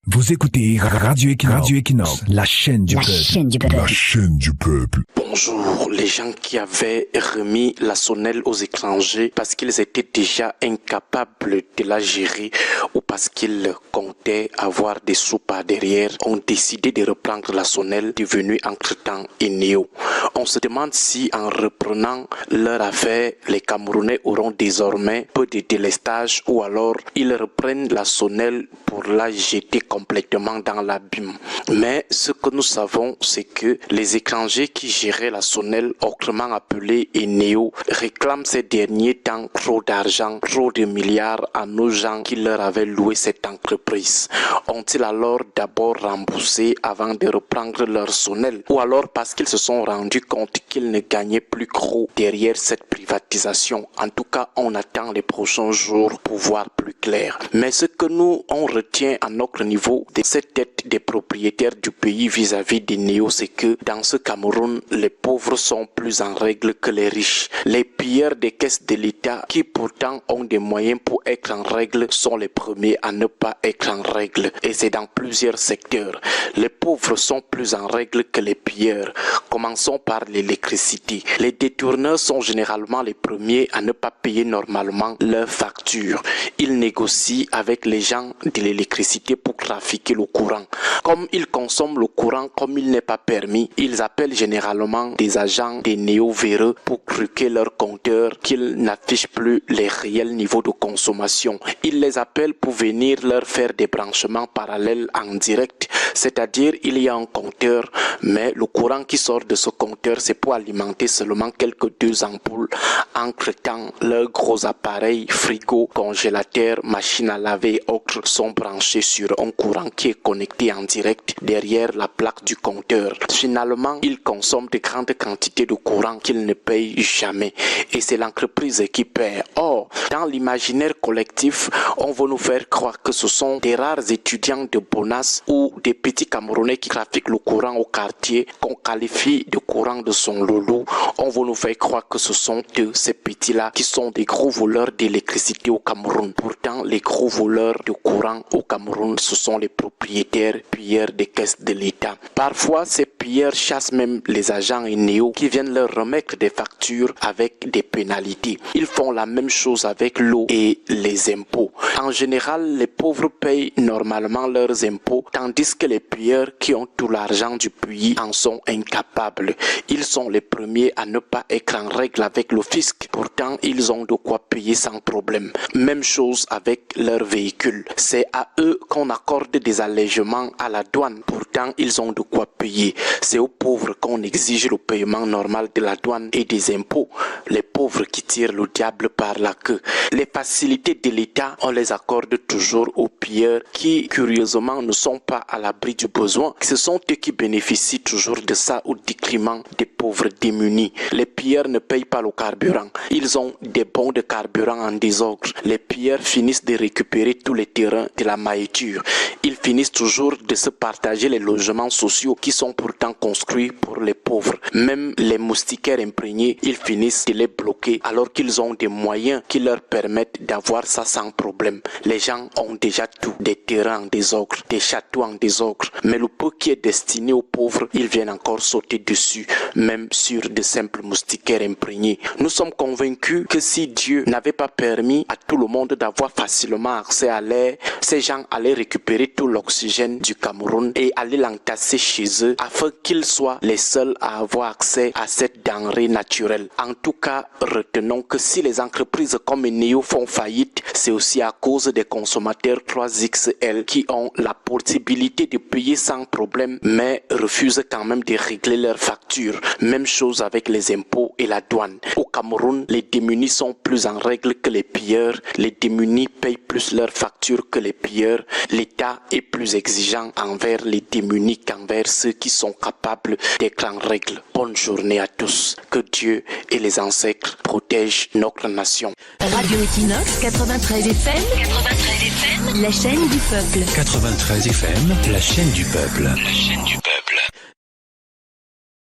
Vous écoutez Radio Equinox, la chaîne du peuple. La chaîne du peuple. Bonjour, les gens qui avaient remis la sonnelle aux étrangers parce qu'ils étaient déjà incapables de la gérer ou parce qu'ils comptaient avoir des sous par derrière, ont décidé de reprendre la sonnelle devenue entre-temps Eneo. On se demande si en reprenant leur affaire, les Camerounais auront désormais peu de délestage ou alors ils reprennent la sonnelle pour la jeter complètement dans l'abîme. Mais ce que nous savons, c'est que les étrangers qui géraient la sonnelle, autrement appelée Eneo, réclament ces derniers temps trop d'argent, trop de milliards à nos gens qui leur avaient loué cette entreprise. Ont-ils alors d'abord remboursé avant de reprendre leur sonnelle? Ou alors parce qu'ils se sont rendus compte qu'ils ne gagnaient plus gros derrière cette privatisation? En tout cas, on attend les prochains jours pour voir plus clair. Mais ce que nous, on retient à notre niveau de cette tête des propriétaires du pays vis-à-vis des néos, c'est que dans ce Cameroun, les pauvres sont plus en règle que les riches. Les pilleurs des caisses de l'État, qui pourtant ont des moyens pour être en règle, sont les premiers à ne pas être en règle. Et c'est dans plusieurs secteurs. Les pauvres sont plus en règle que les pilleurs. Commençons par l'électricité. Les détourneurs sont généralement les premiers à ne pas payer normalement leurs factures. Ils négocient avec les gens de l'électricité pour trafiquer le courant. Comme ils consomment le courant comme il n'est pas permis, ils appellent généralement des agents des néo-véreux pour truquer leur compteur qu'ils n'affichent plus les réels niveaux de consommation. Ils les appellent pour venir leur faire des branchements parallèles en direct, c'est-à-dire il y a un compteur, mais le courant qui sort de ce compteur, c'est pour alimenter seulement quelques 2 ampoules. Entre-temps, leurs gros appareils, frigo, congélateur, machine à laver et autres sont branchés sur un courant qui est connecté en direct derrière la plaque du compteur. Finalement, ils consomment de grandes quantités de courant qu'ils ne payent jamais. Et c'est l'entreprise qui paie. Or, dans l'imaginaire collectif, on veut nous faire croire que ce sont des rares étudiants de Bonas ou des petits Camerounais qui trafiquent le courant au quartier qu'on qualifie de courant de son loulou. On veut nous faire croire que ce sont eux, ces petits-là, qui sont des gros voleurs d'électricité au Cameroun. Pourtant, les gros voleurs de courant au Cameroun, ce sont les propriétaires pilleurs des caisses de l'État. Parfois, ces pilleurs chassent même les agents Eneo qui viennent leur remettre des factures avec des pénalités. Ils font la même chose avec l'eau et les impôts. En général, les pauvres payent normalement leurs impôts, tandis que les pilleurs qui ont tout l'argent du pays en sont incapables. Ils sont les premiers à ne pas être en règle avec le fisc. Pourtant, ils ont de quoi payer sans problème. Même chose avec leurs véhicules. C'est à eux qu'on accorde des allègements à la douane. Pourtant, ils ont de quoi payer. C'est aux pauvres qu'on exige le paiement normal de la douane et des impôts. Les pauvres qui tirent le diable par la queue. Les facilités de l'État, on les accorde toujours aux pilleurs qui, curieusement, ne sont pas à l'abri du besoin. Ce sont eux qui bénéficient toujours de ça au détriment des pauvres démunis. Les pilleurs ne payent pas le carburant. Ils ont des bons de carburant en désordre. Les pilleurs finissent de récupérer tous les terrains de la maïture. Ils finissent toujours de se partager les logements sociaux qui sont pourtant construits pour les pauvres. Même les moustiquaires imprégnés, ils finissent de les bloquer alors qu'ils ont des moyens qui leur permettent d'avoir ça sans problème. Les gens ont déjà tout, des terrains en désordre, des châteaux en désordre, mais le peu qui est destiné aux pauvres, ils viennent encore sauter dessus, même sur de simples moustiquaires imprégnés. Nous sommes convaincus que si Dieu n'avait pas permis à tout le monde d'avoir facilement accès à l'air, ces gens allaient récupérer tout l'oxygène du Cameroun et aller l'entasser chez eux afin qu'ils soient les seuls à avoir accès à cette denrée naturelle. En tout cas, retenons que si les entreprises comme Eneo font faillite, c'est aussi à cause des consommateurs 3XL qui ont la possibilité de payer sans problème mais refusent quand même de régler leurs factures. Même chose avec les impôts et la douane. Au Cameroun, les démunis sont plus en règle que les pilleurs. Les démunis payent plus leurs factures que les pilleurs. L'État est plus exigeant envers les démunis qu'envers ceux qui sont capables d'être en règle. Bonne journée à tous. Que Dieu et les ancêtres protègent notre nation. Radio Equinox 93 FM, la chaîne du peuple. 93 FM, la chaîne du peuple. La chaîne du peuple.